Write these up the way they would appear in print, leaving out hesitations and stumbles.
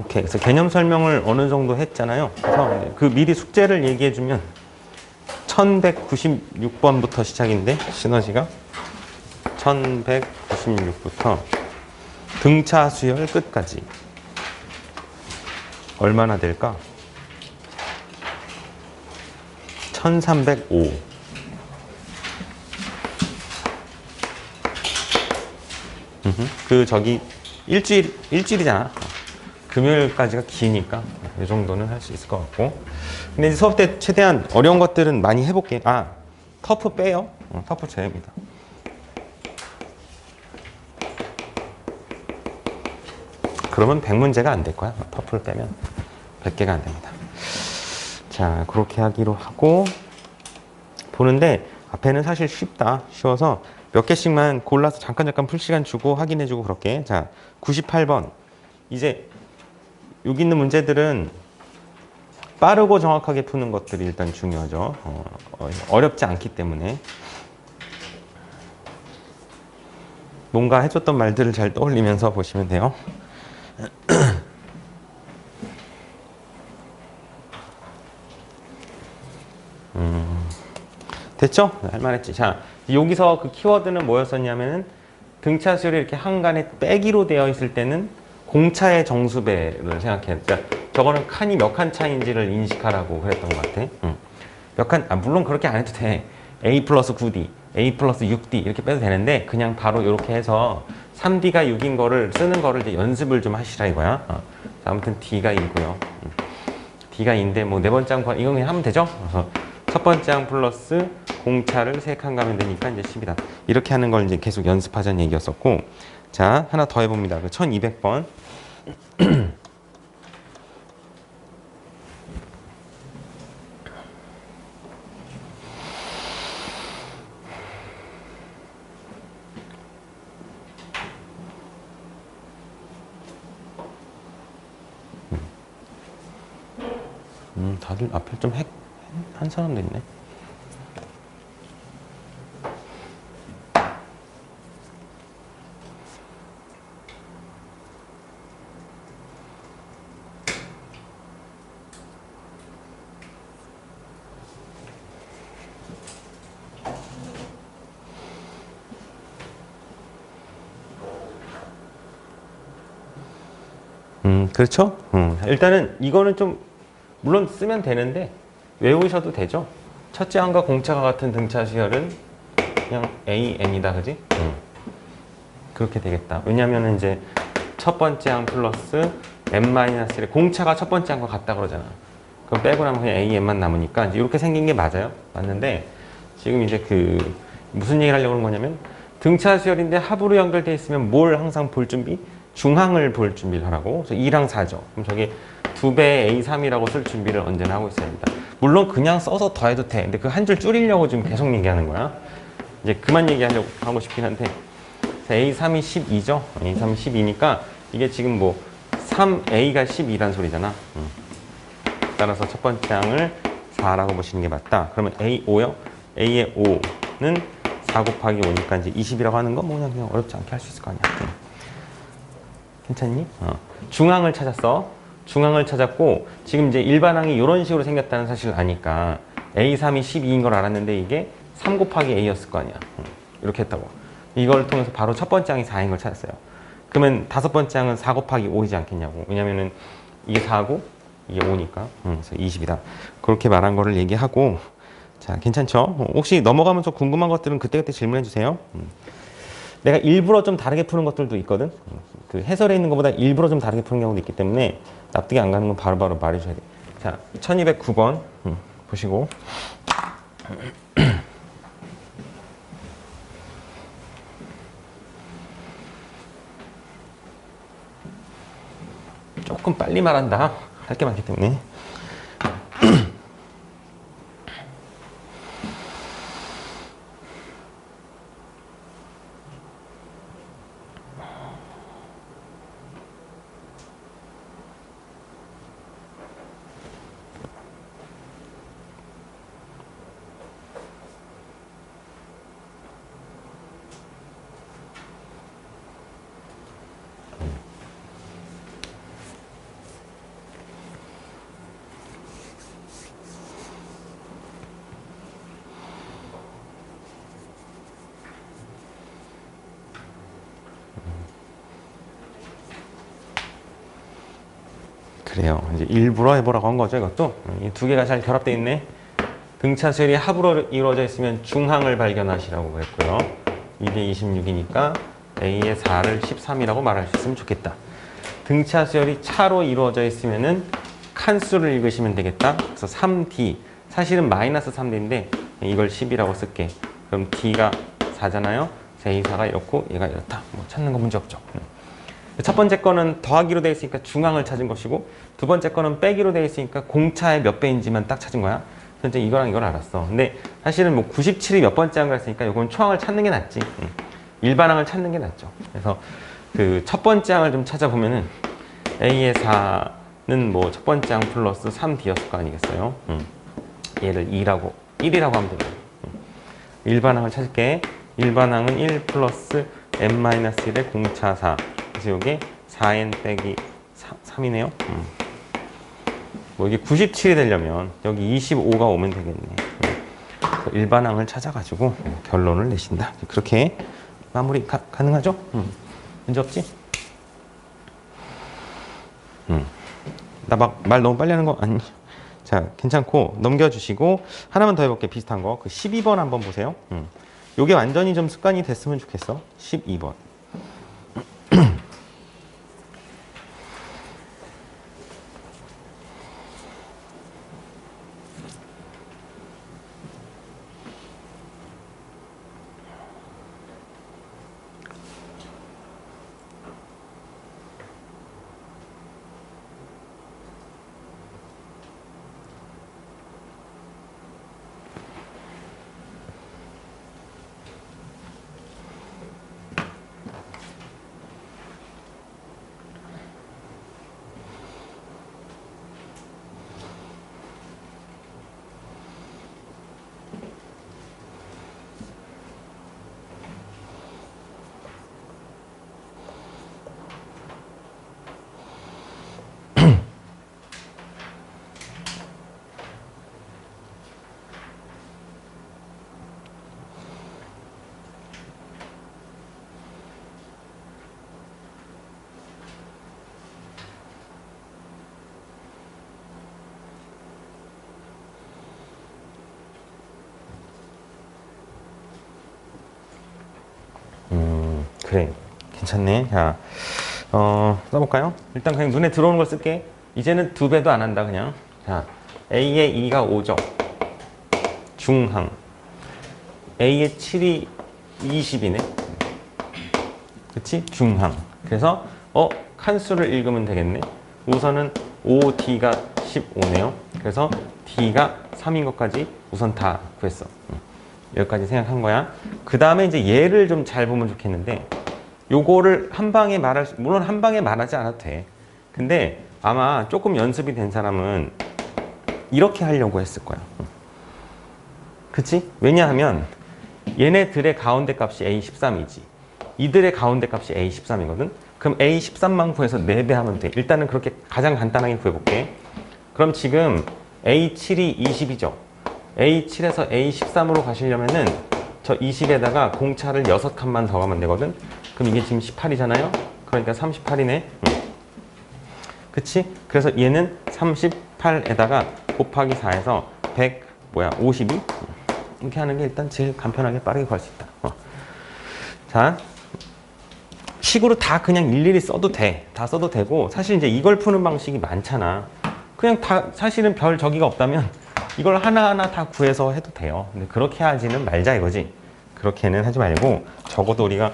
오케이. 그래서 개념 설명을 어느 정도 했잖아요. 그래서 그 미리 숙제를 얘기해주면 1196번부터 시작인데 시너지가 1196부터 등차 수열 끝까지 얼마나 될까? 1305. 그 저기 일주일이잖아. 금요일까지가 기니까 이 정도는 할 수 있을 것 같고. 근데 이제 수업 때 최대한 어려운 것들은 많이 해볼게. 아, 터프 빼요. 터프 제외입니다. 그러면 100문제가 안 될 거야. 터프를 빼면 100개가 안 됩니다. 자, 그렇게 하기로 하고 보는데 앞에는 사실 쉽다. 쉬워서 몇 개씩만 골라서 잠깐 풀 시간 주고 확인해주고 그렇게. 자, 98번. 이제 여기 있는 문제들은 빠르고 정확하게 푸는 것들이 일단 중요하죠. 어렵지 않기 때문에. 뭔가 해줬던 말들을 잘 떠올리면서 보시면 돼요. 됐죠? 할 만했지. 자, 여기서 그 키워드는 뭐였었냐면은 등차 수열이 이렇게 한간에 빼기로 되어 있을 때는 공차의 정수배를 생각해야 돼. 그러니까 저거는 칸이 몇 칸 차인지를 인식하라고 그랬던 것 같아. 몇 칸, 물론 그렇게 안 해도 돼. A 플러스 9D, A 플러스 6D 이렇게 빼도 되는데 그냥 바로 이렇게 해서 3D가 6인 거를 쓰는 거를 이제 연습을 좀 하시라 이거야. 자, 아무튼 D가 2고요. D가 2인데 뭐 네 번째 항 이거 그냥 하면 되죠? 그래서 첫 번째 항 플러스 공차를 3칸 가면 되니까 이제 10이다. 이렇게 하는 걸 이제 계속 연습하자는 얘기였었고. 자, 하나 더 해봅니다. 그 1200번. 다들 앞에 좀 한 사람도 있네. 그렇죠? 일단은 이거는 좀 물론 쓰면 되는데 외우셔도 되죠. 첫째 항과 공차가 같은 등차 수열은 그냥 AN이다, 그지? 그렇게 되겠다. 왜냐면은 이제 첫 번째 항 플러스 n-1 공차가 첫 번째 항과 같다 그러잖아. 그럼 빼고 나면 그냥 AN만 남으니까 이제 이렇게 생긴 게 맞아요. 맞는데 지금 이제 그 무슨 얘기를 하려고 하는 거냐면 등차 수열인데 합으로 연결되어 있으면 뭘 항상 볼 준비? 중항을 볼 준비를 하라고. 그래서 2랑 4죠. 그럼 저게 2배의 A3이라고 쓸 준비를 언제나 하고 있어야 됩니다. 물론 그냥 써서 더해도 돼. 근데 그 한 줄 줄이려고 지금 계속 얘기하는 거야. 이제 그만 얘기하려고 하고 싶긴 한데 A3이 12죠. A3이 12니까 이게 지금 뭐 3A가 12란 소리잖아. 따라서 첫 번째 항을 4라고 보시는 게 맞다. 그러면 A5요. A의 5는 4 곱하기 5니까 이제 20이라고 하는 거 뭐 그냥 어렵지 않게 할 수 있을 거 아니야. 괜찮니? 중항을 찾았어. 중항을 찾았고 지금 이제 일반항이 이런 식으로 생겼다는 사실을 아니까 A3이 12인 걸 알았는데 이게 3 곱하기 A였을 거 아니야. 이렇게 했다고. 이걸 통해서 바로 첫 번째 항이 4인 걸 찾았어요. 그러면 다섯 번째 항은 4 곱하기 5이지 않겠냐고. 왜냐면은 이게 4고 이게 5니까. 그래서 20이다. 그렇게 말한 거를 얘기하고 자, 괜찮죠? 혹시 넘어가면서 궁금한 것들은 그때그때 질문해 주세요. 내가 일부러 좀 다르게 푸는 것들도 있거든. 그 해설에 있는 것보다 일부러 좀 다르게 푸는 경우도 있기 때문에 납득이 안 가는 건 바로바로 말해줘야 돼. 자, 1209번 보시고 조금 빨리 말한다. 할 게 많기 때문에. 그래요. 이제 일부러 해보라고 한 거죠, 이것도. 이 두 개가 잘 결합되어 있네. 등차 수열이 합으로 이루어져 있으면 중항을 발견하시라고 그랬고요. 이게 26이니까 A의 4를 13이라고 말할 수 있으면 좋겠다. 등차 수열이 차로 이루어져 있으면은 칸수를 읽으시면 되겠다. 그래서 3D, 사실은 마이너스 3D인데 이걸 10이라고 쓸게. 그럼 D가 4잖아요. 제2사가 이렇고 얘가 이렇다. 뭐 찾는 거 문제 없죠. 첫 번째 거는 더하기로 되어 있으니까 중항을 찾은 것이고, 두 번째 거는 빼기로 되어 있으니까 공차의 몇 배인지만 딱 찾은 거야. 그래서 이제 이거랑 이걸 알았어. 근데 사실은 뭐 97이 몇 번째 항을 했으니까 이건 초항을 찾는 게 낫지. 일반항을 찾는 게 낫죠. 그래서 그 첫 번째 항을 좀 찾아보면은 A의 4는 뭐 첫 번째 항 플러스 3D였을 거 아니겠어요? 얘를 1이라고 하면 됩니다. 일반항을 찾을게. 일반항은 1 플러스 n-1의 공차 4. 그래서 이게 4n 빼기 3이네요. 뭐 이게 97이 되려면 여기 25가 오면 되겠네. 그래서 일반항을 찾아가지고 결론을 내신다. 그렇게 마무리 가능하죠? 문제 없지? 나 막 말 너무 빨리 하는 거 아니? 자, 괜찮고 넘겨주시고 하나만 더 해볼게. 비슷한 거. 그 12번 한번 보세요. 요게 완전히 좀 습관이 됐으면 좋겠어. 12번. 그래, 괜찮네. 자, 써볼까요? 일단 그냥 눈에 들어오는 걸 쓸게. 이제는 2배도 안 한다, 그냥. 자, A의 2가 5죠. 중항. A의 7이 20이네. 그치? 중항. 그래서, 칸수를 읽으면 되겠네. 우선은 5D가 15네요. 그래서 D가 3인 것까지 우선 다 구했어. 여기까지 생각한 거야. 그 다음에 이제 얘를 좀 잘 보면 좋겠는데, 요거를 한 방에 물론 한 방에 말하지 않아도 돼. 근데 아마 조금 연습이 된 사람은 이렇게 하려고 했을 거야. 그치? 왜냐하면 얘네들의 가운데 값이 A13이지. 이들의 가운데 값이 A13이거든? 그럼 A13만 구해서 4배 하면 돼. 일단은 그렇게 가장 간단하게 구해볼게. 그럼 지금 A7이 20이죠. A7에서 A13으로 가시려면은 저 20에다가 공차를 6칸만 더 가면 되거든? 그럼 이게 지금 18이잖아요? 그러니까 38이네. 그치? 그래서 얘는 38에다가 곱하기 4에서 52? 이렇게 하는 게 일단 제일 간편하게 빠르게 구할 수 있다. 자, 식으로 다 그냥 일일이 써도 돼. 다 써도 되고, 사실 이제 이걸 푸는 방식이 많잖아. 그냥 다 사실은 별 저기가 없다면 이걸 하나하나 다 구해서 해도 돼요. 근데 그렇게 하지는 말자 이거지. 그렇게는 하지 말고, 적어도 우리가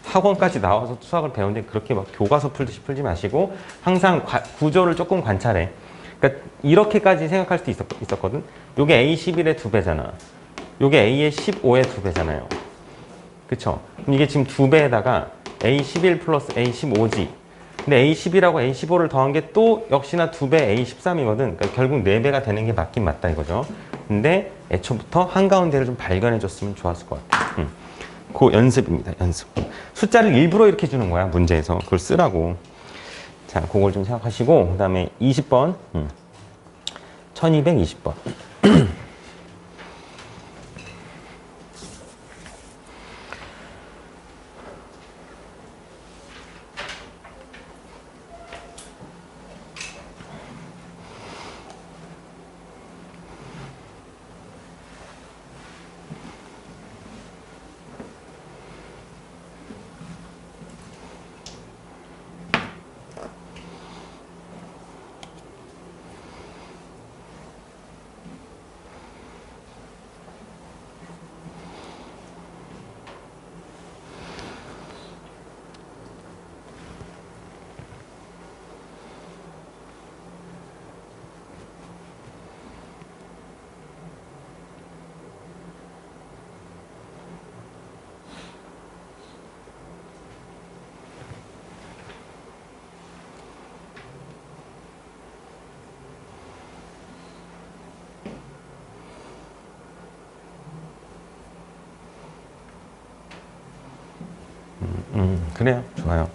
학원까지 나와서 수학을 배우는데 그렇게 막 교과서 풀듯이 풀지 마시고 항상 구조를 조금 관찰해. 그러니까 이렇게까지 생각할 수도 있었거든. 요게 A11의 2배잖아. 요게 A의 15의 2배잖아요. 그쵸? 그럼 이게 지금 2배에다가 A11 플러스 A15지. 근데 A10이라고 A15를 더한 게 또 역시나 2배 A13이거든. 그러니까 결국 4배가 되는 게 맞긴 맞다 이거죠. 근데 애초부터 한가운데를 좀 발견해 줬으면 좋았을 것 같아. 그 연습입니다. 연습. 숫자를 일부러 이렇게 주는 거야. 문제에서. 그걸 쓰라고. 자, 그걸 좀 생각하시고 그 다음에 20번 1220번 그래요. 좋아요.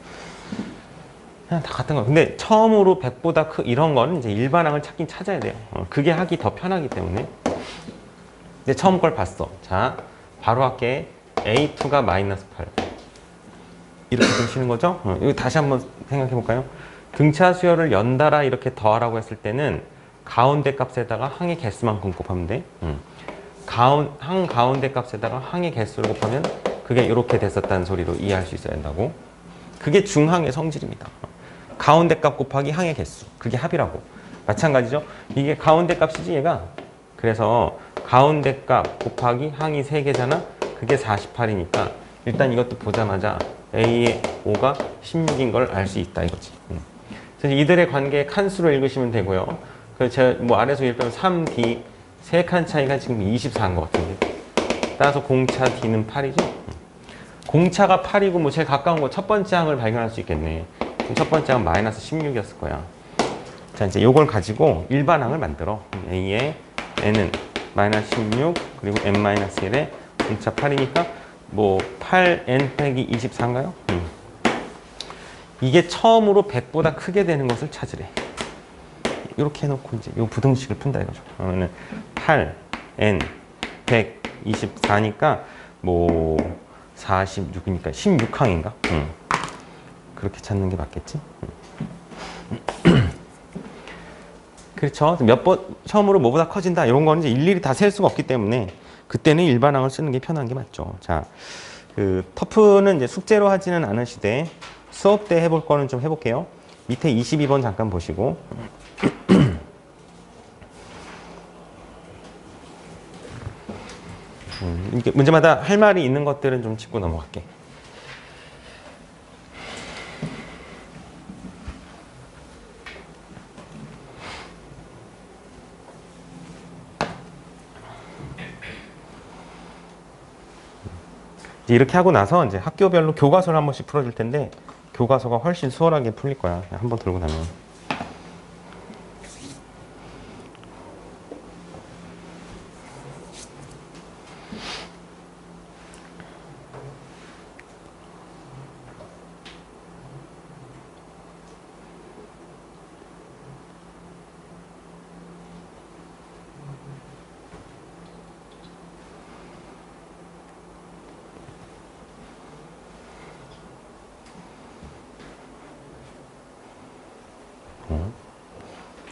그냥 다 같은 거. 근데 처음으로 100보다 이런 거는 이제 일반항을 찾긴 찾아야 돼요. 그게 하기 더 편하기 때문에. 근데 처음 걸 봤어. 자, 바로 할게. A2가 마이너스 8. 이렇게 되시는 거죠? 이거 다시 한번 생각해 볼까요? 등차 수열을 연달아 이렇게 더하라고 했을 때는 가운데 값에다가 항의 개수만큼 곱하면 돼. 항 가운데 값에다가 항의 개수를 곱하면 그게 이렇게 됐었다는 소리로 이해할 수 있어야 된다고. 그게 중항의 성질입니다. 가운데 값 곱하기 항의 개수. 그게 합이라고. 마찬가지죠. 이게 가운데 값이지 얘가. 그래서 가운데 값 곱하기 항이 3개잖아. 그게 48이니까 일단 이것도 보자마자 A의 5가 16인 걸 알 수 있다 이거지. 그래서 이들의 관계의 칸수로 읽으시면 되고요. 그래서 제가 뭐 아래서 읽으면 3D 3칸 차이가 지금 24인 것 같은데. 따라서 공차 D는 8이죠. 공차가 8이고 뭐 제일 가까운 거 첫 번째 항을 발견할 수 있겠네. 첫 번째 항은 마이너스 16이었을 거야. 자, 이제 요걸 가지고 일반항을 만들어. A의 N은 마이너스 16 그리고 N-1에 공차 8이니까 뭐 8N 빼기 24인가요? 이게 처음으로 100보다 크게 되는 것을 찾으래. 이렇게 해놓고 이제 요 부등식을 푼다 이거죠. 그러면은 8N 124니까 뭐 46이니까 16항인가? 그렇게 찾는 게 맞겠지? 그렇죠. 몇 번, 처음으로 뭐보다 커진다. 이런 거는 이제 일일이 다 셀 수가 없기 때문에 그때는 일반항을 쓰는 게 편한 게 맞죠. 자, 그 터프는 이제 숙제로 하지는 않으시되 수업 때 해볼 거는 좀 해볼게요. 밑에 22번 잠깐 보시고. 이렇게 문제마다 할 말이 있는 것들은 좀 짚고 넘어갈게. 이렇게 하고 나서 이제 학교별로 교과서를 한 번씩 풀어줄 텐데 교과서가 훨씬 수월하게 풀릴 거야. 한번 들고 나면.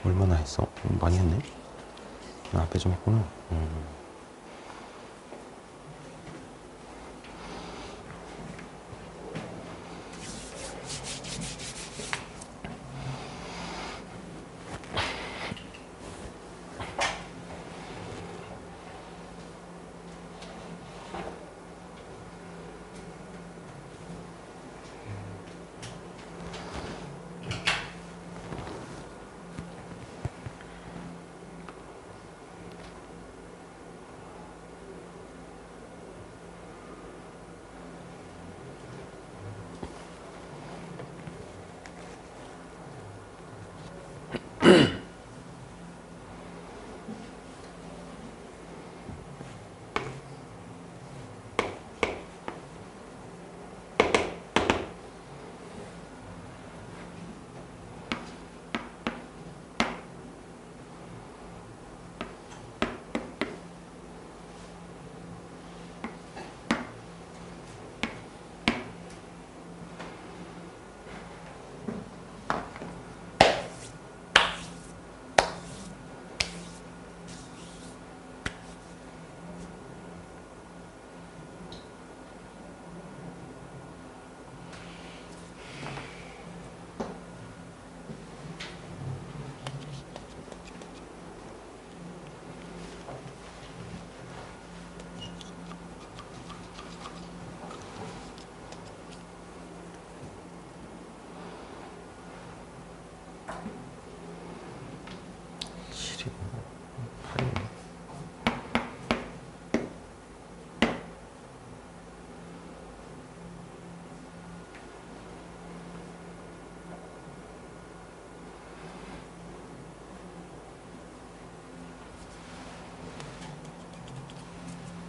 얼마나 했어? 많이 했네. 나 앞에 좀 했구나.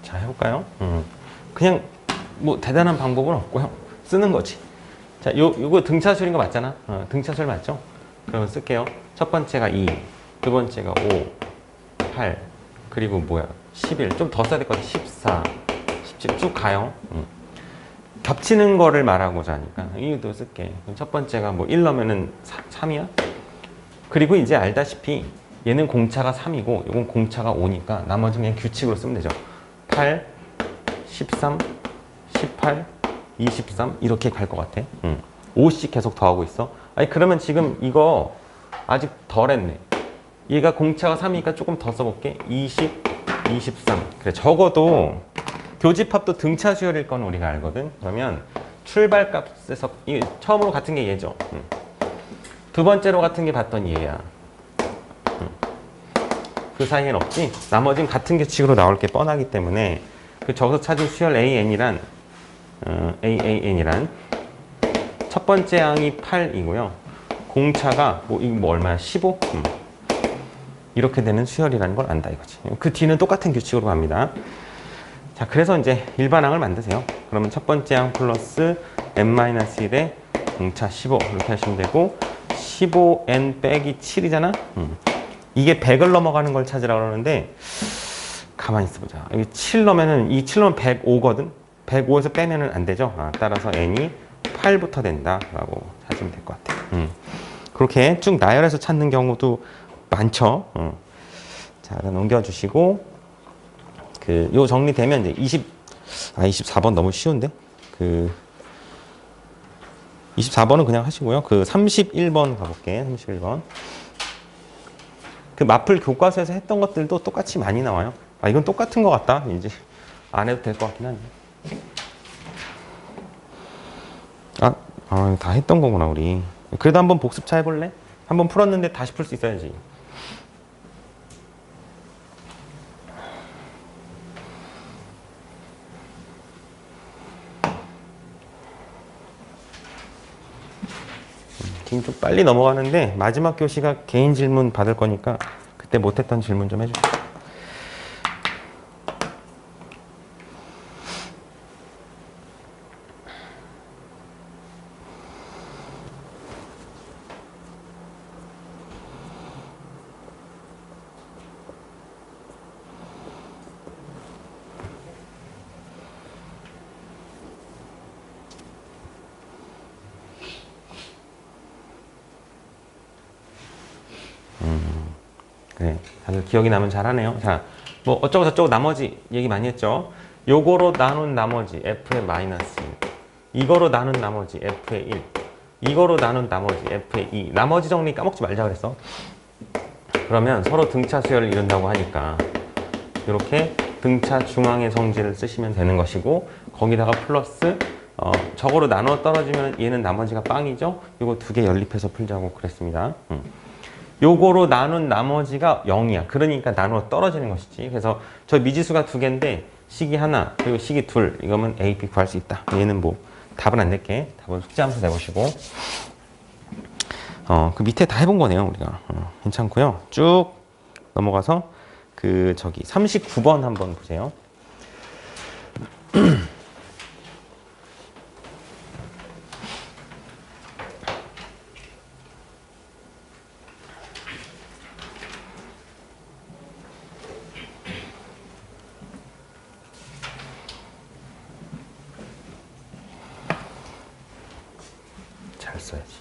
자, 해볼까요? 그냥 뭐 대단한 방법은 없고요. 쓰는 거지. 자, 요거 등차수열인 거 맞잖아. 등차수열 맞죠? 그러면 쓸게요. 첫 번째가 2, 두 번째가 5, 8, 그리고 뭐야? 11. 좀 더 써야 될 것 같아. 14, 17. 쭉 가요. 겹치는 거를 말하고자 하니까 이것도 쓸게. 그럼 첫 번째가 뭐 1 넣으면은 3이야? 그리고 이제 알다시피 얘는 공차가 3이고 이건 공차가 5니까 나머지는 그냥 규칙으로 쓰면 되죠. 8, 13, 18, 23 이렇게 갈 것 같아. 5씩 계속 더하고 있어. 아니 그러면 지금 이거 아직 덜 했네. 얘가 공차가 3이니까 조금 더 써볼게. 20, 23. 그래 적어도 교집합도 등차 수열일 건 우리가 알거든. 그러면 출발값에서 처음으로 같은 게 얘죠. 두 번째로 같은 게 봤던 얘야. 그 사이엔 없지. 나머지는 같은 규칙으로 나올 게 뻔하기 때문에 그 저기서 찾은 수열 AN이란 첫 번째 항이 8이고요. 공차가 뭐 얼마야? 15? 이렇게 되는 수열이라는 걸 안다 이거지. 그 뒤는 똑같은 규칙으로 갑니다. 자, 그래서 이제 일반항을 만드세요. 그러면 첫 번째 항 플러스 n-1에 공차 15 이렇게 하시면 되고 15n 빼기 7이잖아. 이게 100을 넘어가는 걸 찾으라고 그러는데 가만히 있어보자. 여기 7 넣으면은 이 7 넣으면 105거든. 105에서 빼면은 안 되죠. 따라서 n이 8부터 된다라고 찾으면 될 것 같아. 그렇게 쭉 나열해서 찾는 경우도 많죠. 자, 넘겨주시고 요 정리되면 이제 24번 너무 쉬운데 24번은 그냥 하시고요. 31번 가볼게. 31번. 그 마플 교과서에서 했던 것들도 똑같이 많이 나와요. 이건 똑같은 것 같다. 이제 안 해도 될 것 같긴 한데. 다 했던 거구나, 우리. 그래도 한번 복습차 해볼래? 한번 풀었는데 다시 풀 수 있어야지. 지금 좀 빨리 넘어가는데 마지막 교시가 개인 질문 받을 거니까 그때 못했던 질문 좀 해주세요. 그래, 다들 기억이 나면 잘하네요. 자, 뭐 어쩌고 저쩌고 나머지 얘기 많이 했죠. 요거로 나눈 나머지 f의 마이너스 1, 이거로 나눈 나머지 f의 1, 이거로 나눈 나머지 f의 2. 나머지 정리 까먹지 말자 그랬어. 그러면 서로 등차 수열을 이룬다고 하니까 이렇게 등차 중앙의 성질을 쓰시면 되는 것이고 거기다가 플러스 저거로 나눠 떨어지면 얘는 나머지가 빵이죠. 이거 두 개 연립해서 풀자고 그랬습니다. 요거로 나눈 나머지가 0이야. 그러니까 나누어 떨어지는 것이지. 그래서 저 미지수가 두 개인데 식이 하나 그리고 식이 둘. 이거면 A, B 구할 수 있다. 얘는 뭐 답은 안 낼게. 답은 숙제하면서 내보시고. 그 밑에 다 해본 거네요. 우리가. 괜찮고요. 쭉 넘어가서 39번 한번 보세요. 잘 써야지.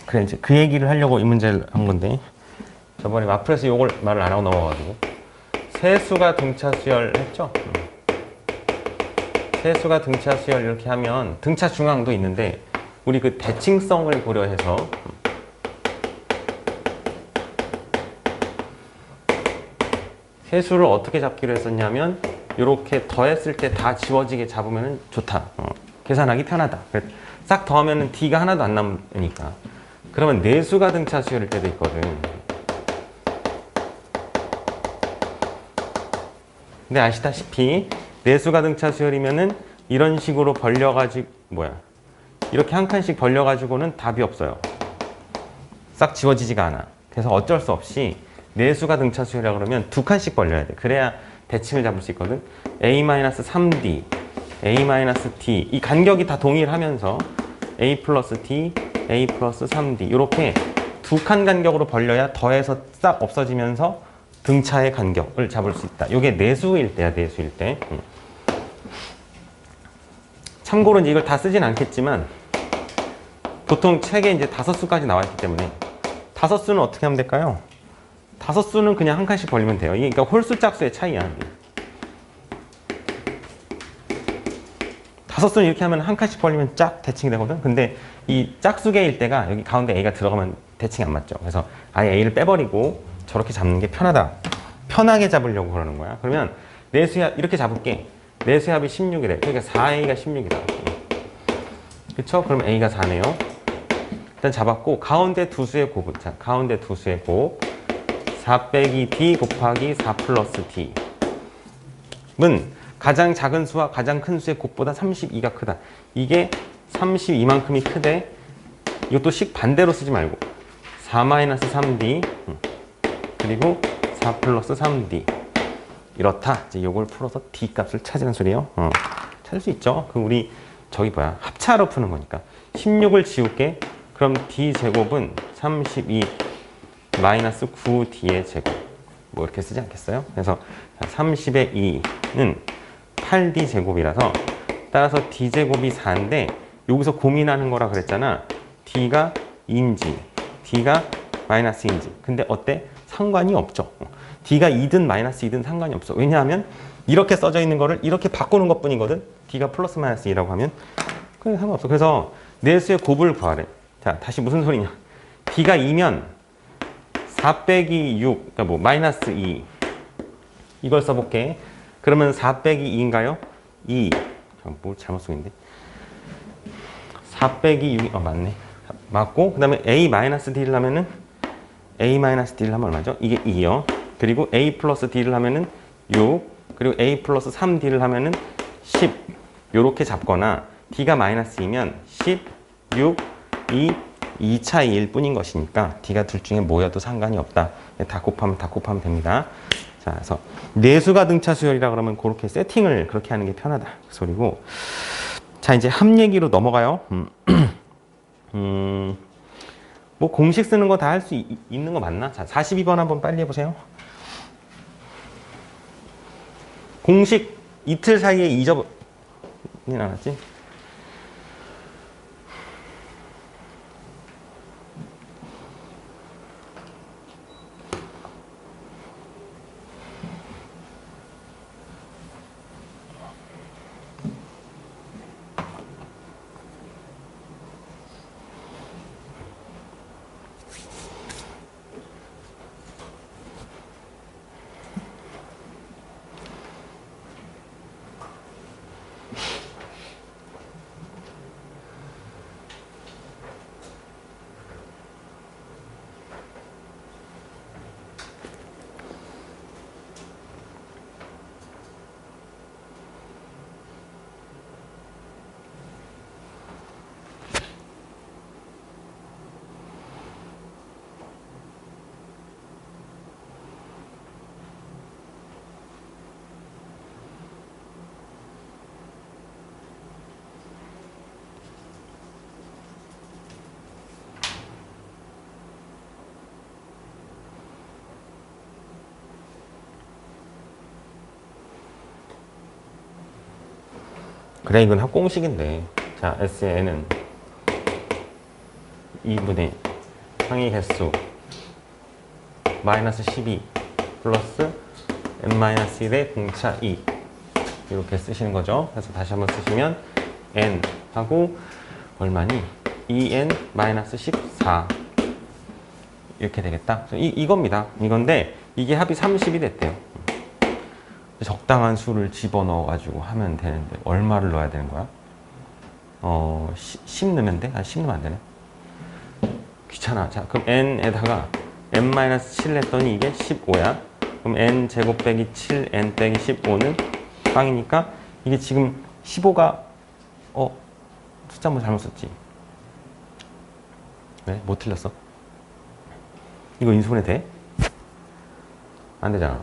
그래, 이제 그 얘기를 하려고 이 문제를 한 건데, 저번에 마플에서 이걸 말을 안 하고 넘어가가지고 세수가 등차 수열 했죠? 세수가 등차 수열 이렇게 하면 등차 중앙도 있는데 우리 그 대칭성을 고려해서 세수를 어떻게 잡기로 했었냐면 이렇게 더했을 때 다 지워지게 잡으면 좋다. 계산하기 편하다. 싹 더하면 D가 하나도 안 남으니까. 그러면 내수가 등차 수열일 때도 있거든. 근데 아시다시피 내수가 등차 수열이면은 이런 식으로 벌려가지고 이렇게 한 칸씩 벌려가지고는 답이 없어요. 싹 지워지지가 않아. 그래서 어쩔 수 없이 내수가 등차 수열이라고 그러면 두 칸씩 벌려야 돼. 그래야 대칭을 잡을 수 있거든. A-3D, A-D 이 간격이 다 동일하면서 A 플러스 D, A 플러스 3D 이렇게 두 칸 간격으로 벌려야 더해서 싹 없어지면서 등차의 간격을 잡을 수 있다. 이게 내수일 때야, 내수일 때. 참고로 이걸 다 쓰진 않겠지만 보통 책에 이제 5수까지 나와 있기 때문에 5수는 어떻게 하면 될까요? 5수는 그냥 한 칸씩 벌리면 돼요. 이게 그러니까 홀수 짝수의 차이야. 5수는 이렇게 하면 한 칸씩 벌리면 쫙 대칭이 되거든. 근데 이 짝수계일 때가 여기 가운데 A가 들어가면 대칭이 안 맞죠. 그래서 아예 A를 빼버리고 저렇게 잡는 게 편하다. 편하게 잡으려고 그러는 거야. 그러면 내수합 이렇게 잡을게. 내수합이 16이래. 그러니까 4A가 16이다. 그쵸? 그럼 A가 4네요. 일단 잡았고 가운데 두 수의 곱은 자, 가운데 두 수의 곱 4 빼기 D 곱하기 4 플러스 D는 가장 작은 수와 가장 큰 수의 곱보다 32가 크다. 이게 32만큼이 크대. 이것도 식 반대로 쓰지 말고 4-3D 그리고 4 플러스 3D 이렇다. 이제 이걸 풀어서 D 값을 찾으는 소리예요. 찾을 수 있죠. 그럼 우리 저기 합차로 푸는 거니까 16을 지울게. 그럼 D 제곱은 32 마이너스 9D의 제곱 뭐 이렇게 쓰지 않겠어요? 그래서 30의 2는 8D 제곱이라서 따라서 D 제곱이 4인데 여기서 고민하는 거라 그랬잖아. D가 2인지 D가 마이너스인지. 근데 어때? 상관이 없죠. D가 2든 마이너스 2든 상관이 없어. 왜냐하면 이렇게 써져 있는 거를 이렇게 바꾸는 것 뿐이거든. D가 플러스 마이너스 2라고 하면 그게 상관없어. 그래서 내수의 곱을 구하래. 자, 다시 무슨 소리냐. D가 2면 4 빼기 6, 그러니까 뭐 마이너스 2 이걸 써볼게. 그러면 4 빼기 2인가요? 2. 뭘 잘못 쓰는데 4 빼기 6이 맞네. 맞고 그 다음에 A 마이너스 D를 하면은 A 마이너스 D를 하면 얼마죠? 이게 2요. 그리고 A 플러스 D를 하면은 6 그리고 A 플러스 3D를 하면은 10 요렇게 잡거나 D가 마이너스 2면 10, 6, 2 차이일 뿐인 것이니까 D가 둘 중에 뭐여도 상관이 없다. 다 곱하면 됩니다. 자, 그래서 내수가 등차 수열이라 그러면 그렇게 세팅을 그렇게 하는 게 편하다. 그 소리고. 자, 이제 합 얘기로 넘어가요. 뭐 공식 쓰는 거 다 할 수 있는 거 맞나? 자, 42번 한번 빨리 해보세요. 공식 이틀 사이에 잊어버리진 않았지? 그래, 이건 합공식인데. 자, SN은 2분의 항의 개수 마이너스 12 플러스 n-1의 공차 2 이렇게 쓰시는 거죠. 그래서 다시 한번 쓰시면 n 하고 얼마니? 2n-14 이렇게 되겠다. 이겁니다. 이건데 이게 합이 30이 됐대요. 적당한 수를 집어넣어 가지고 하면 되는데 얼마를 넣어야 되는 거야? 10 넣으면 돼? 10 넣으면 안 되네. 귀찮아. 자, 그럼 n에다가 n-7 했더니 이게 15야. 그럼 n 제곱 빼기 7, n 빼기 15는 빵이니까 이게 지금 15가 숫자 뭐 잘못 썼지? 왜? 뭐 틀렸어? 이거 인수분해 돼? 안 되잖아.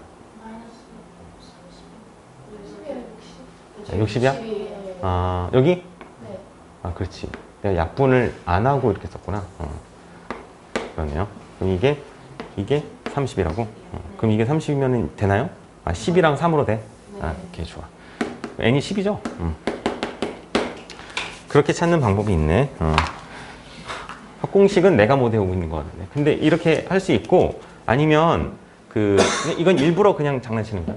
60이야? 아, 여기? 네. 아, 그렇지. 내가 약분을 안 하고 이렇게 썼구나. 그러네요. 그럼 이게 30이라고? 그럼 이게 30이면 되나요? 아, 10이랑 3으로 돼? 아, 오케이, 좋아. n이 10이죠? 그렇게 찾는 방법이 있네. 합공식은 내가 못 외우고 있는 것 같은데. 근데 이렇게 할 수 있고, 아니면, 이건 일부러 그냥 장난치는 거야.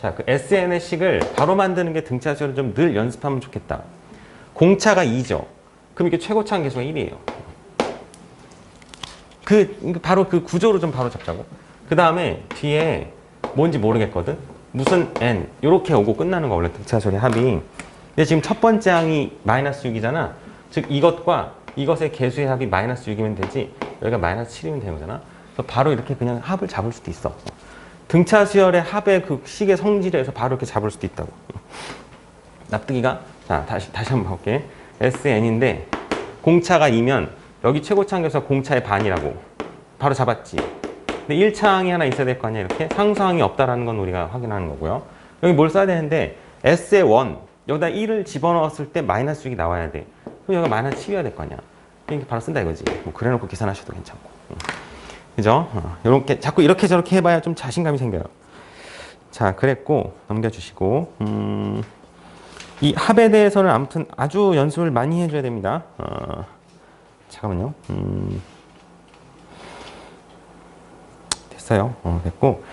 자, 그 SN의 식을 바로 만드는 게 등차수를 좀 늘 연습하면 좋겠다. 공차가 2죠. 그럼 이게 최고차항 계수가 1이에요. 바로 그 구조로 좀 바로 잡자고. 그 다음에 뒤에 뭔지 모르겠거든? 무슨 n, 이렇게 오고 끝나는 거, 원래 등차수의 합이. 근데 지금 첫 번째 항이 마이너스 6이잖아. 즉, 이것과 이것의 개수의 합이 마이너스 6이면 되지, 여기가 마이너스 7이면 되는 거잖아. 그래서 바로 이렇게 그냥 합을 잡을 수도 있어. 등차 수열의 합의 그 식의 성질에서 바로 이렇게 잡을 수도 있다고. 납득이가? 자, 다시 한번 볼게. SN인데, 공차가 2면, 여기 최고차항에서 공차의 반이라고. 바로 잡았지. 근데 1차항이 하나 있어야 될 거 아니야, 이렇게? 상수항이 없다라는 건 우리가 확인하는 거고요. 여기 뭘 써야 되는데, S의 1, 여기다 1을 집어넣었을 때 마이너스 6이 나와야 돼. 그럼 여기가 마이너스 7이어야 될 거 아니야. 그러니까 바로 쓴다 이거지. 뭐 그래놓고 계산하셔도 괜찮고. 그죠? 요렇게, 자꾸 이렇게 저렇게 해봐야 좀 자신감이 생겨요. 자, 그랬고, 넘겨주시고, 이 합에 대해서는 아무튼 아주 연습을 많이 해줘야 됩니다. 잠깐만요. 됐어요. 됐고,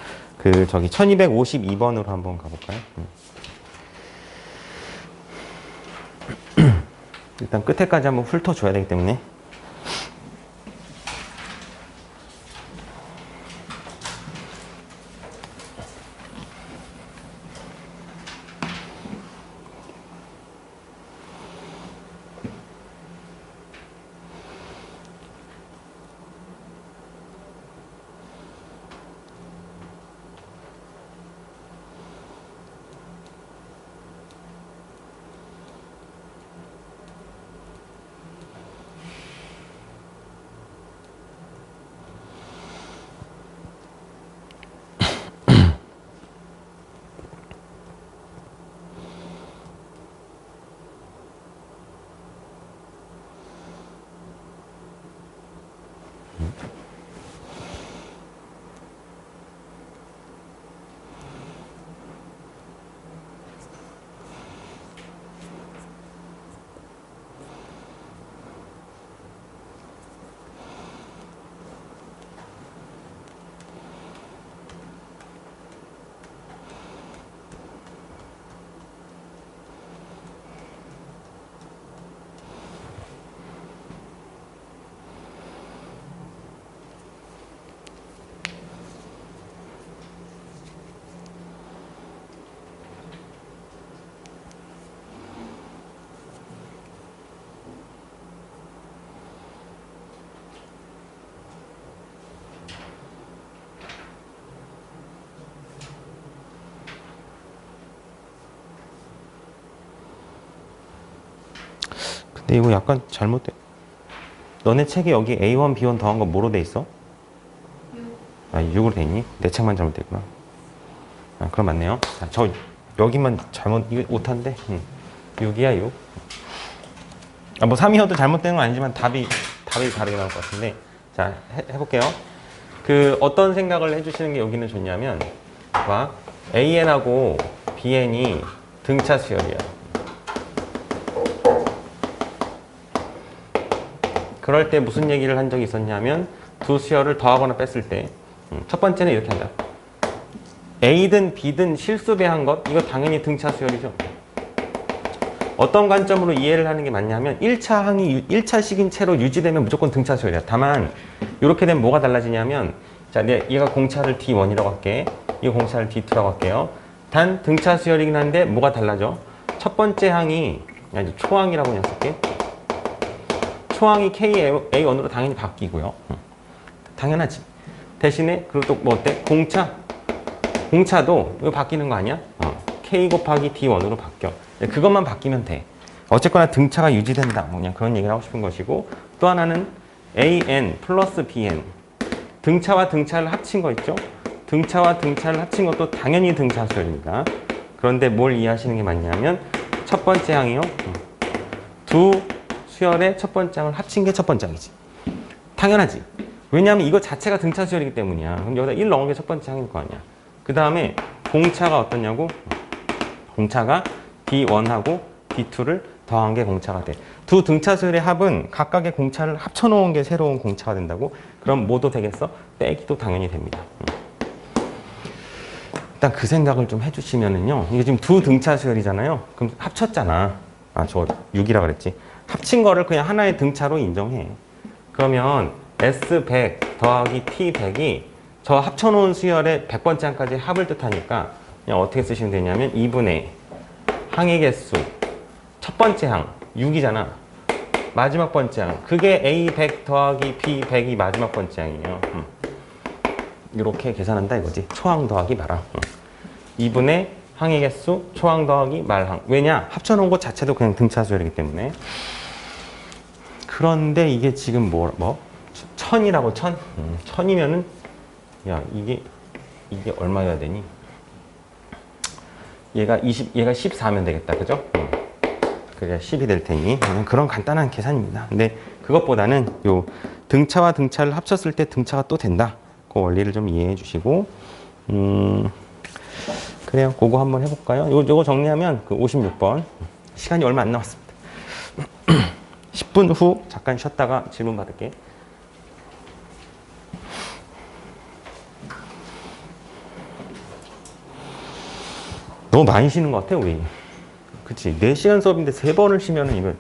1252번으로 한번 가볼까요? 일단 끝에까지 한번 훑어줘야 되기 때문에. 근데 이거 약간 잘못돼. 너네 책에 여기 A1, B1 더한 거 뭐로 돼 있어? 6. 아, 6으로 돼 있니? 내 책만 잘못돼 있구나. 아, 그럼 맞네요. 자, 저 여기만 잘못, 이거 오타인데? 6이야, 6. 아, 뭐 3이어도 잘못된 건 아니지만 답이 다르게 나올 것 같은데. 자, 해볼게요. 어떤 생각을 해주시는 게 여기는 좋냐면, 봐. AN하고 BN이 등차 수열이야. 그럴 때 무슨 얘기를 한 적이 있었냐면 두 수열을 더하거나 뺐을 때 첫 번째는 이렇게 한다. A든 B든 실수 배한 것, 이거 당연히 등차 수열이죠. 어떤 관점으로 이해를 하는 게 맞냐면 1차 항이 1차식인 채로 유지되면 무조건 등차 수열이야. 다만 이렇게 되면 뭐가 달라지냐면 자, 얘가 공차를 D1이라고 할게. 이거 공차를 D2라고 할게요. 단 등차 수열이긴 한데 뭐가 달라져? 첫 번째 항이 이제 초항이라고 그냥 쓸게. 초항이 KA1으로 당연히 바뀌고요. 당연하지. 대신에 그리고 또 뭐 어때? 공차도 이거 바뀌는 거 아니야? K 곱하기 D1으로 바뀌어. 그것만 바뀌면 돼. 어쨌거나 등차가 유지된다. 뭐 그냥 그런 얘기를 하고 싶은 것이고, 또 하나는 AN 플러스 BN. 등차와 등차를 합친 거 있죠? 등차와 등차를 합친 것도 당연히 등차 수열입니다. 그런데 뭘 이해하시는 게 맞냐면 첫 번째 항이요. 두 수열의 첫 번째 항을 합친 게 첫 번째 항이지. 당연하지. 왜냐하면 이거 자체가 등차 수열이기 때문이야. 그럼 여기다 1 넣은 게 첫 번째 항일 거 아니야. 그 다음에 공차가 어떠냐고? 공차가 D1하고 D2를 더한 게 공차가 돼. 두 등차 수열의 합은 각각의 공차를 합쳐놓은 게 새로운 공차가 된다고? 그럼 뭐도 되겠어? 빼기도 당연히 됩니다. 일단 그 생각을 좀 해주시면은요. 이게 지금 두 등차 수열이잖아요. 그럼 합쳤잖아. 저 6이라 그랬지. 합친 거를 그냥 하나의 등차로 인정해. 그러면 S100 더하기 T100이 저 합쳐놓은 수열의 100번째 항까지 합을 뜻하니까 그냥 어떻게 쓰시면 되냐면 2분의 항의 개수 첫 번째 항 6이잖아. 마지막 번째 항 그게 A100 더하기 B100이 마지막 번째 항이에요. 이렇게 계산한다 이거지. 초항 더하기 말항. 2분의 항의 개수 초항 더하기 말항. 왜냐? 합쳐놓은 것 자체도 그냥 등차 수열이기 때문에. 그런데 이게 지금 뭐? 1000이라고 1000? 1000이면은 야 이게 얼마여야 되니? 얘가 14면 되겠다. 그죠? 그래야 10이 될 테니 그런 간단한 계산입니다. 근데 그것보다는 요 등차와 등차를 합쳤을 때 등차가 또 된다. 그 원리를 좀 이해해 주시고 그래요. 그거 한번 해볼까요? 요거 정리하면 그 56번 시간이 얼마 안 남았습니다. 10분 후 잠깐 쉬었다가 질문 받을게. 너무 많이 쉬는 것 같아 우리. 그치? 4시간 수업인데 3번을 쉬면은 이거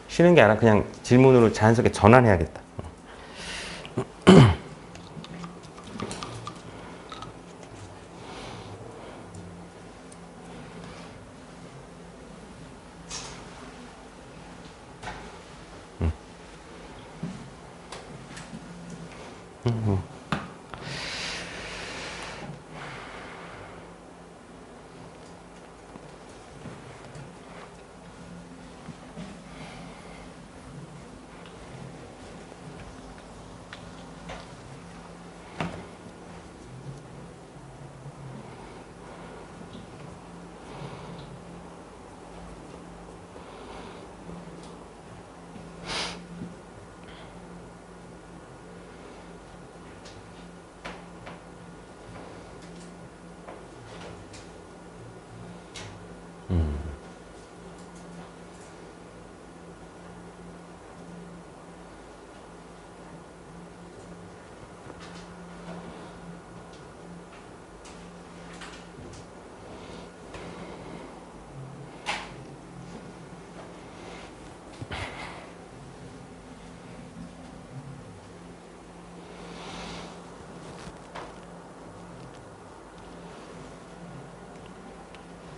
쉬는 게 아니라 그냥 질문으로 자연스럽게 전환해야겠다.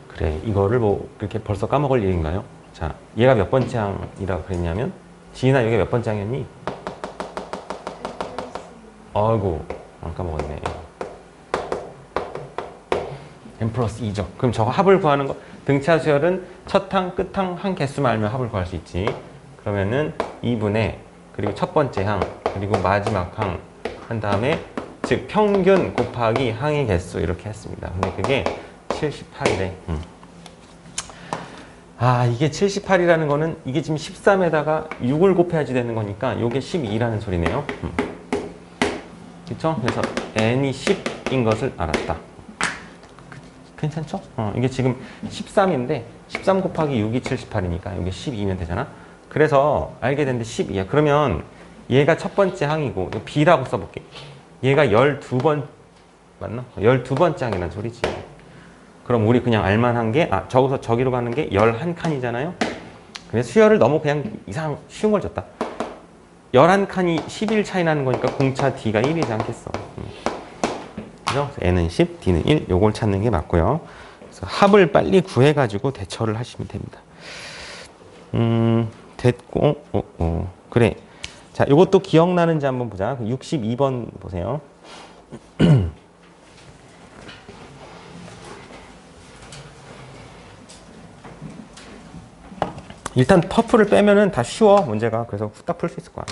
그래, 이거를 뭐 이렇게 벌써 까먹을 일인가요? 자, 얘가 몇 번째 항이라고 그랬냐면 지인아 여기 몇 번째 항이었니? 아이고 안 까먹었네. n 플러스 2죠. 그럼 저거 합을 구하는 거 등차 수열은 첫 항, 끝 항, 한 개수만 알면 합을 구할 수 있지. 그러면은 2분의 그리고 첫 번째 항 그리고 마지막 항 한 다음에 즉 평균 곱하기 항의 개수 이렇게 했습니다. 근데 그게 78이래. 이게 78이라는 거는 이게 지금 13에다가 6을 곱해야지 되는 거니까 이게 12라는 소리네요. 그쵸? 그래서 n이 10인 것을 알았다. 괜찮죠? 이게 지금 13인데 13 곱하기 6이 78이니까 이게 12면 되잖아. 그래서 알게 됐는데 12야. 그러면 얘가 첫 번째 항이고 B라고 써볼게. 얘가 12번 맞나? 12번째 항이란 소리지. 그럼 우리 그냥 알만한 게 저기서 저기로 가는 게 11칸이잖아요. 그래서 수열을 너무 그냥 이상 쉬운 걸 줬다. 11칸이 11 차이 나는 거니까 공차 D가 1이지 않겠어. 그죠? N은 10, D는 1. 요걸 찾는 게 맞고요. 그래서 합을 빨리 구해가지고 대처를 하시면 됩니다. 됐고, 그래. 자, 요것도 기억나는지 한번 보자. 62번 보세요. 일단 터프를 빼면은 다 쉬워, 문제가. 그래서 후딱 풀 수 있을 거야.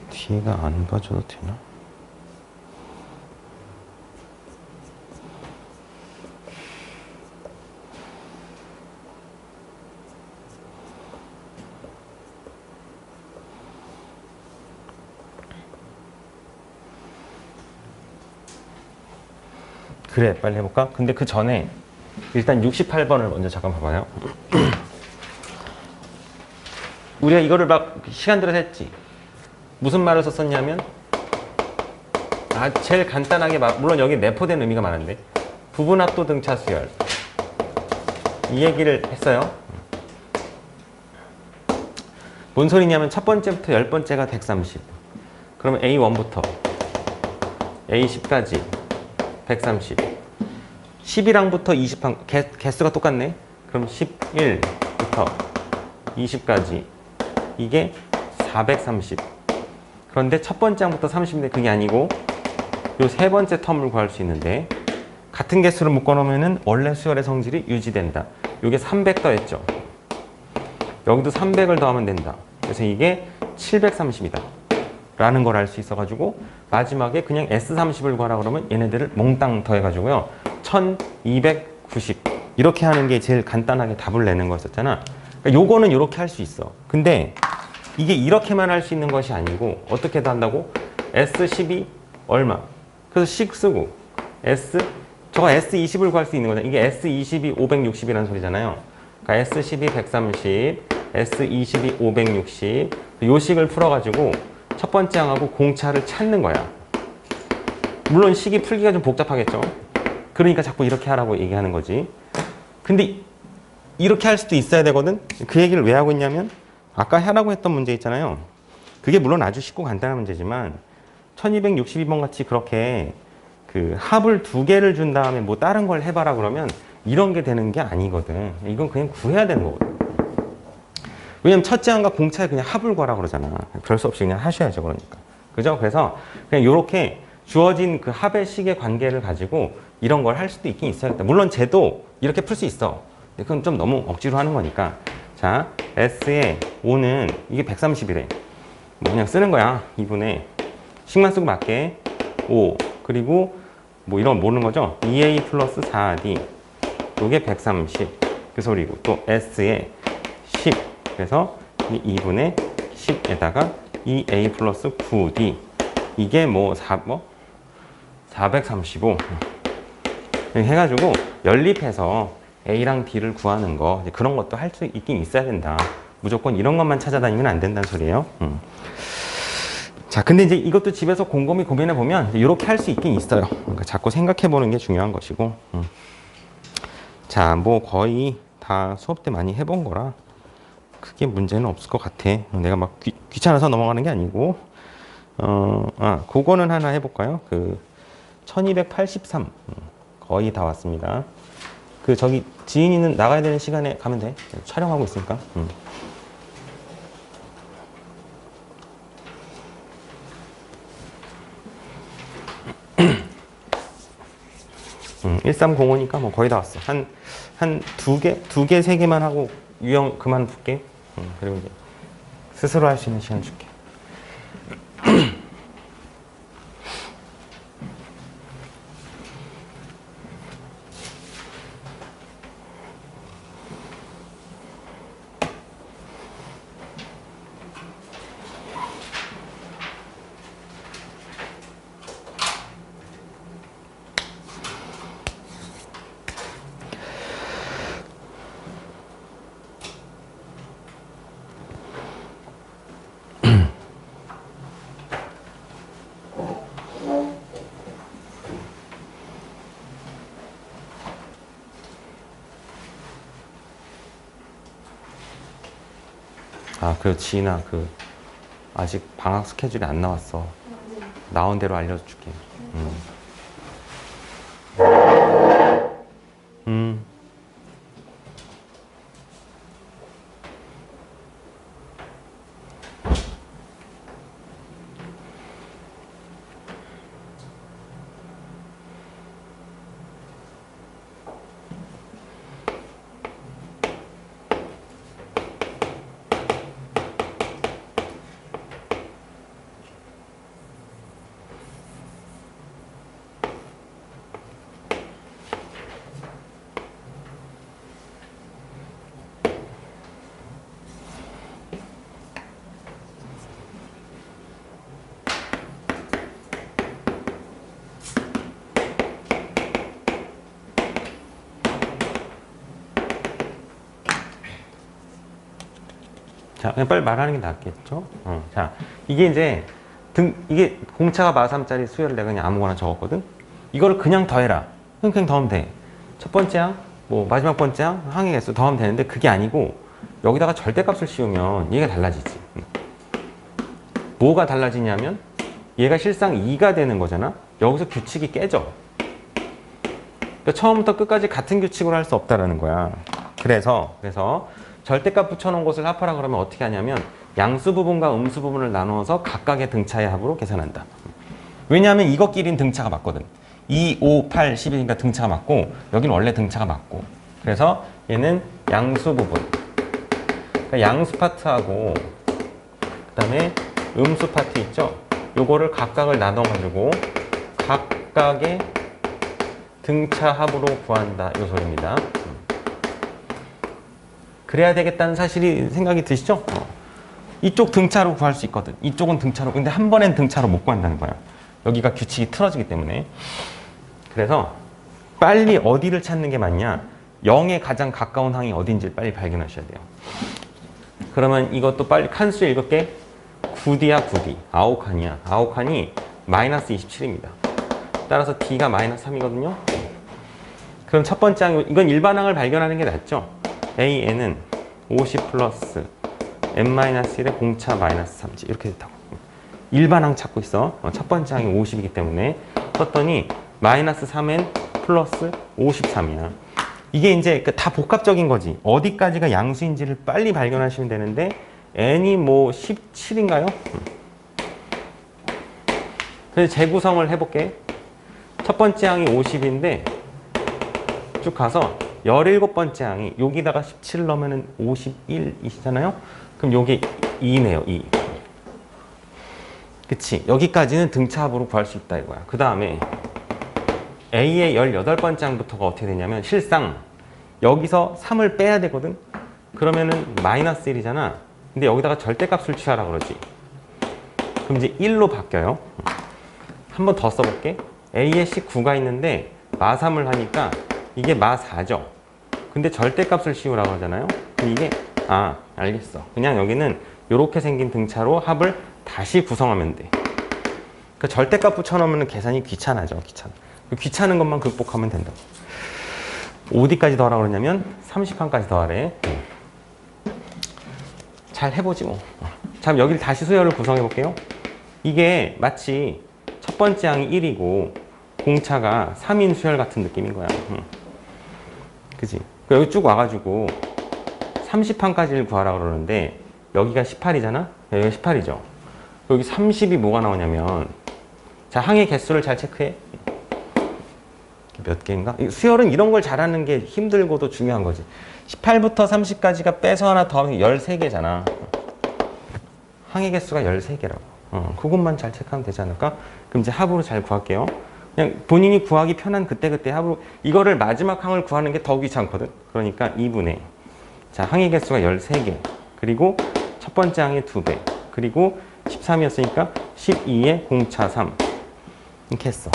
뒤가 안 봐줘도 되나? 그래, 빨리 해볼까? 근데 그 전에 일단 68번을 먼저 잠깐 봐봐요. 우리가 이거를 막 시간 들여서 했지. 무슨 말을 썼었냐면 제일 간단하게 물론 여기 내포된 의미가 많은데 부분합도 등차 수열 이 얘기를 했어요. 뭔 소리냐면 첫 번째부터 10번째가 130. 그러면 A1부터 A10까지 130. 10이랑부터 20한 개수가 똑같네. 그럼 11부터 20까지 이게 430. 그런데 첫 번째 항부터 30인데 그게 아니고 요 세 번째 텀을 구할 수 있는데 같은 개수를 묶어놓으면 원래 수열의 성질이 유지된다. 요게 300 더했죠. 여기도 300을 더하면 된다. 그래서 이게 730이다. 라는 걸 알 수 있어가지고 마지막에 그냥 S30을 구하라 그러면 얘네들을 몽땅 더해가지고요. 1290 이렇게 하는 게 제일 간단하게 답을 내는 거였었잖아. 그러니까 요거는 이렇게 할 수 있어. 근데 이게 이렇게만 할 수 있는 것이 아니고 어떻게도 한다고? S12 얼마? 그래서 식 쓰고 저거 S20을 구할 수 있는 거잖아. 이게 S22 560이라는 소리잖아요. 그러니까 S12 130, S22 560 요 식을 풀어가지고 첫 번째 항하고 공차를 찾는 거야. 물론 식이 풀기가 좀 복잡하겠죠. 그러니까 자꾸 이렇게 하라고 얘기하는 거지. 근데 이렇게 할 수도 있어야 되거든. 그 얘기를 왜 하고 있냐면 아까 하라고 했던 문제 있잖아요. 그게 물론 아주 쉽고 간단한 문제지만 1262번 같이 그렇게 그 합을 두 개를 준 다음에 뭐 다른 걸 해봐라 그러면 이런 게 되는 게 아니거든. 이건 그냥 구해야 되는 거거든. 왜냐면 첫째 항과 공차에 그냥 합을 구하라 그러잖아. 별 수 없이 그냥 하셔야죠. 그러니까. 그죠? 그래서 그냥 이렇게 주어진 그 합의 식의 관계를 가지고 이런 걸 할 수도 있긴 있어야겠다. 물론 쟤도 이렇게 풀 수 있어. 그건 좀 너무 억지로 하는 거니까. 자, S의 5는 이게 130이래. 뭐 그냥 쓰는 거야. 2분의 식만 쓰고 맞게 5 그리고 뭐 이런 거 모르는 거죠. 2A 플러스 4D 요게 130 그 소리고 또 S의 10 그래서 2분의 10에다가 2A 플러스 9D 이게 뭐 435 해가지고 연립해서 A랑 D를 구하는 거 그런 것도 할 수 있긴 있어야 된다. 무조건 이런 것만 찾아다니면 안 된다는 소리예요. 자, 근데 이제 이것도 집에서 곰곰이 고민해 보면 이렇게 할 수 있긴 있어요. 그러니까 자꾸 생각해 보는 게 중요한 것이고. 자, 뭐 거의 다 수업 때 많이 해본 거라 크게 문제는 없을 것 같아. 내가 막 귀찮아서 넘어가는 게 아니고. 그거는 하나 해볼까요? 1283. 거의 다 왔습니다. 저기 지인이는 나가야 되는 시간에 가면 돼. 촬영하고 있으니까. 1305니까 뭐 거의 다 왔어. 한 두 개, 세 개만 하고 유형 그만 볼게. 그리고 이제 스스로 할 수 있는 시간 줄게. 그리고 지인아, 아직 방학 스케줄이 안 나왔어. 나온 대로 알려줄게. 자, 그냥 빨리 말하는 게 낫겠죠? 자, 이게 이제 이게 공차가 마3짜리 수열을 내가 그냥 아무거나 적었거든? 이거를 그냥 더해라. 그냥 더하면 돼. 첫 번째 항, 뭐 마지막 번째 항의 개수 더하면 되는데 그게 아니고 여기다가 절대값을 씌우면 얘가 달라지지. 뭐가 달라지냐면 얘가 실상 2가 되는 거잖아? 여기서 규칙이 깨져. 그러니까 처음부터 끝까지 같은 규칙으로 할 수 없다라는 거야. 그래서 절대값 붙여놓은 것을 합하라 그러면 어떻게 하냐면 양수 부분과 음수 부분을 나누어서 각각의 등차의 합으로 계산한다. 왜냐하면 이것끼리는 등차가 맞거든. 2, 5, 8, 11이니까 등차가 맞고 여기는 원래 등차가 맞고 그래서 얘는 양수 부분 그러니까 양수 파트하고 그 다음에 음수 파트 있죠? 요거를 각각을 나눠가지고 각각의 등차 합으로 구한다 이 소리입니다. 그래야 되겠다는 사실이 생각이 드시죠? 이쪽 등차로 구할 수 있거든. 이쪽은 등차로. 근데 한 번엔 등차로 못 구한다는 거야. 여기가 규칙이 틀어지기 때문에. 그래서 빨리 어디를 찾는 게 맞냐? 0에 가장 가까운 항이 어딘지를 빨리 발견하셔야 돼요. 그러면 이것도 빨리 칸수 읽을게. 9D야 9D. 9칸이야. 9칸이 마이너스 27입니다. 따라서 D가 마이너스 3이거든요. 그럼 첫 번째 항, 이건 일반항을 발견하는 게 낫죠? AN은 50 플러스 n-1의 공차 마이너스 3지 이렇게 됐다고. 일반항 찾고 있어. 첫 번째 항이 50이기 때문에 썼더니 마이너스 3n 플러스 53이야. 이게 이제 다 복합적인 거지. 어디까지가 양수인지를 빨리 발견하시면 되는데 n이 뭐 17인가요? 그래서 재구성을 해볼게. 첫 번째 항이 50인데 쭉 가서 17번째 항이 여기다가 17 넣으면 51이시잖아요? 그럼 요게 2네요, 2. 그치? 여기까지는 등차합으로 구할 수 있다 이거야. 그 다음에 A의 18번째 항부터가 어떻게 되냐면 실상 여기서 3을 빼야 되거든? 그러면은 마이너스 1이잖아. 근데 여기다가 절대값을 취하라 그러지. 그럼 이제 1로 바뀌어요. 한 번 더 써볼게. A에 19가 있는데 마3을 하니까 이게 마4죠. 근데 절대값을 씌우라고 하잖아요. 그럼 이게 알겠어. 그냥 여기는 이렇게 생긴 등차로 합을 다시 구성하면 돼. 그 절대값 붙여놓으면 계산이 귀찮아져. 귀찮은 것만 극복하면 된다고. 어디까지 더하라고 그러냐면 30칸까지 더하래. 잘 해보지 뭐. 자, 여기를 다시 수열을 구성해 볼게요. 이게 마치 첫 번째 항이 1이고 공차가 3인 수열 같은 느낌인 거야. 그지? 여기 쭉 와가지고 30항까지를 구하라 그러는데 여기가 18이잖아? 여기가 18이죠. 여기 30이 뭐가 나오냐면, 자, 항의 개수를 잘 체크해. 몇 개인가? 수열은 이런 걸 잘하는 게 힘들고도 중요한 거지. 18부터 30까지가 빼서 하나 더하면 13개잖아. 항의 개수가 13개라고. 그것만 잘 체크하면 되지 않을까? 그럼 이제 합으로 잘 구할게요. 그냥 본인이 구하기 편한 그때그때 합으로. 이거를 마지막 항을 구하는 게 더 귀찮거든. 그러니까 2분의. 자, 항의 개수가 13개. 그리고 첫 번째 항의 2배. 그리고 13이었으니까 12에 공차 3. 이렇게 했어.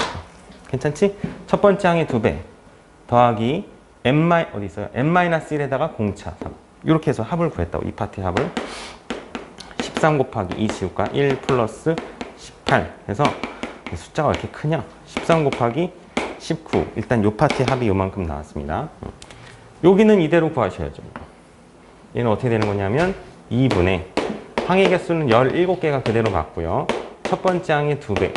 괜찮지? 첫 번째 항의 2배 더하기 어디 있어요? n-1에다가 공차 3. 이렇게 해서 합을 구했다고. 이 파트의 합을 13 곱하기 2 지울까? 1 플러스 18 해서 숫자가 왜 이렇게 크냐? 13 곱하기 19. 일단 요 파트의 합이 요만큼 나왔습니다. 여기는 이대로 구하셔야죠. 얘는 어떻게 되는 거냐면 2분의 항의 개수는 17개가 그대로 맞고요. 첫 번째 항의 2배.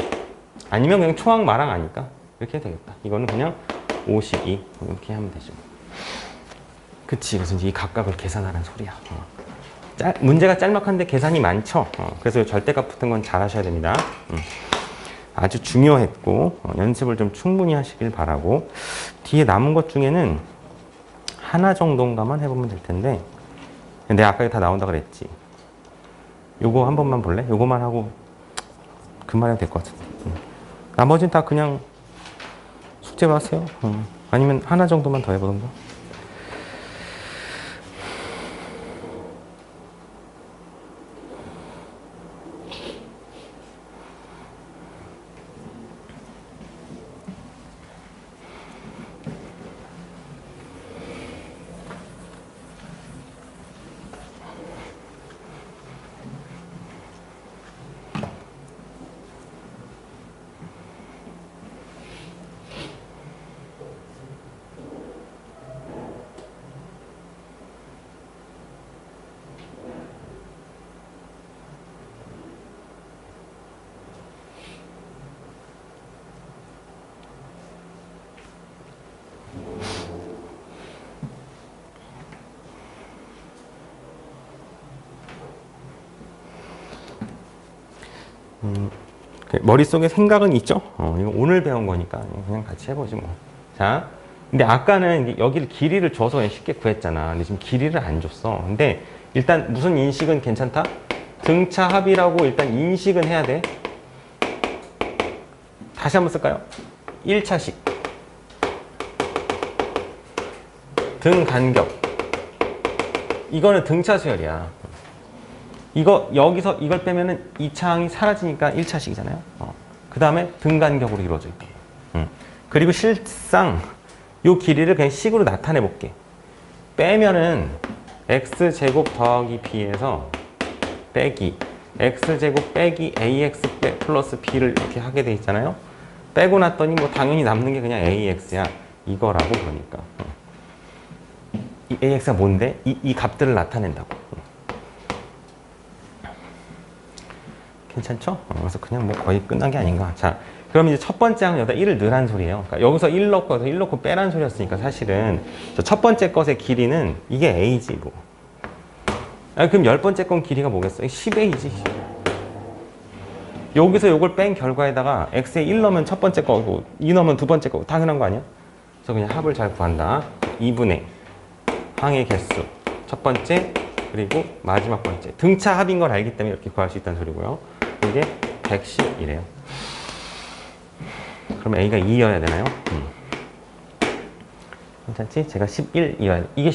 아니면 그냥 총항 마랑 아니까 이렇게 해도 되겠다. 이거는 그냥 52 이렇게 하면 되죠. 그치. 그래서 이제 이 각각을 계산하라는 소리야. 문제가 짤막한데 계산이 많죠. 그래서 절대값 붙은 건 잘 하셔야 됩니다. 아주 중요했고 연습을 좀 충분히 하시길 바라고, 뒤에 남은 것 중에는 하나 정도인가만 해보면 될 텐데, 내가 아까 다 나온다 그랬지. 요거 한 번만 볼래? 요거만 하고 그만해도 될 것 같은데. 나머지는 다 그냥 숙제로 하세요. 아니면 하나 정도만 더 해보던가. 머릿속에 생각은 있죠? 이거 오늘 배운 거니까 그냥 같이 해보지 뭐. 자, 근데 아까는 여기를 길이를 줘서 그냥 쉽게 구했잖아. 근데 지금 길이를 안 줬어. 근데 일단 무슨 인식은 괜찮다? 등차 합이라고 일단 인식은 해야 돼. 다시 한번 쓸까요? 1차식. 등 간격. 이거는 등차 수열이야. 여기서 이걸 빼면은 2차 항이 사라지니까 1차식이잖아요. 그 다음에 등 간격으로 이루어져 있다. 그리고 실상 요 길이를 그냥 식으로 나타내 볼게. 빼면은 x제곱 더하기 b에서 빼기 x제곱 빼기 ax 플러스 b를 이렇게 하게 돼 있잖아요. 빼고 났더니 뭐 당연히 남는 게 그냥 ax야. 이거라고. 그러니까 이 ax가 뭔데? 이 값들을 나타낸다고. 괜찮죠? 그래서 그냥 뭐 거의 끝난 게 아닌가. 자, 그럼 이제 첫 번째 항은 여기다 1을 넣으란 소리예요. 그러니까 여기서 1 넣고 여기서 1 넣고 빼란 소리였으니까 사실은 첫 번째 것의 길이는 이게 a지 뭐. 그럼 10번째 건 길이가 뭐겠어? 10a지. 여기서 요걸 뺀 결과에다가 x에 1 넣으면 첫 번째 거고 2 넣으면 두 번째 거고 당연한 거 아니야? 그래서 그냥 합을 잘 구한다. 2분의 항의 개수 첫 번째 그리고 마지막 번째. 등차 합인 걸 알기 때문에 이렇게 구할 수 있다는 소리고요. 이게 110이래요. 그럼 a가 2여야 되나요? 괜찮지? 제가 11이어야 돼. 이게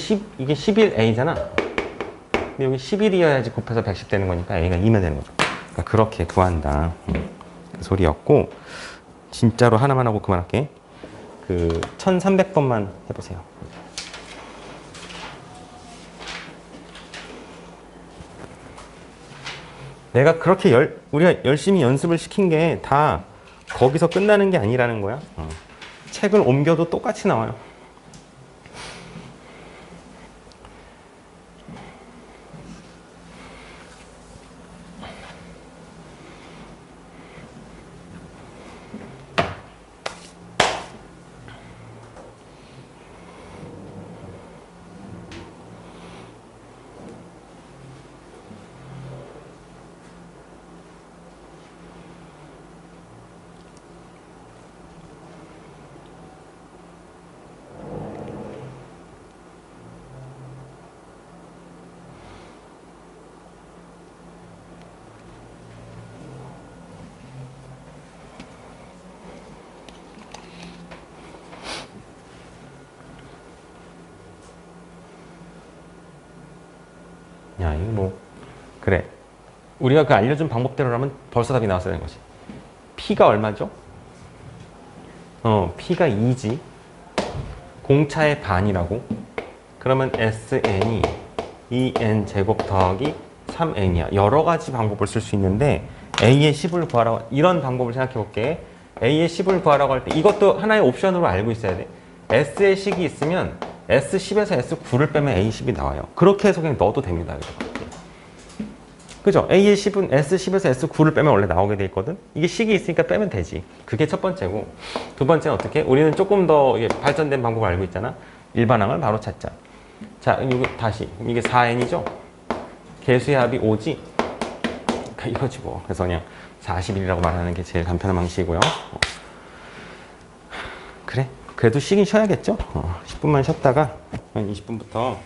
11a잖아. 근데 여기 11이어야지 곱해서 110 되는 거니까 a가 2면 되는 거죠. 그러니까 그렇게 구한다. 그 소리였고, 진짜로 하나만 하고 그만할게. 1300번만 해보세요. 내가 그렇게 우리가 열심히 연습을 시킨 게 다 거기서 끝나는 게 아니라는 거야. 책을 옮겨도 똑같이 나와요. 야, 이거 뭐 그래. 우리가 그 알려준 방법대로라면 벌써 답이 나왔어야 되는 거지. P가 얼마죠? P가 2지. 공차의 반이라고. 그러면 SN이 2N 제곱 더하기 3N이야. 여러 가지 방법을 쓸 수 있는데 A의 10을 구하라고, 이런 방법을 생각해 볼게. A의 10을 구하라고 할 때 이것도 하나의 옵션으로 알고 있어야 돼. S의 식이 있으면 S10에서 S9를 빼면 A10이 나와요. 그렇게 해서 그냥 넣어도 됩니다. 그죠? A의 10은 S10에서 S9를 빼면 원래 나오게 돼 있거든? 이게 식이 있으니까 빼면 되지. 그게 첫 번째고. 두 번째는 어떻게? 우리는 조금 더 발전된 방법을 알고 있잖아? 일반항을 바로 찾자. 자, 이거 다시. 이게 4n이죠? 개수의 합이 5지? 그러니까 이거지 뭐. 그래서 그냥 41이라고 말하는 게 제일 간편한 방식이고요. 그래. 그래도 쉬긴 쉬어야겠죠? 10분만 쉬었다가 한 20분부터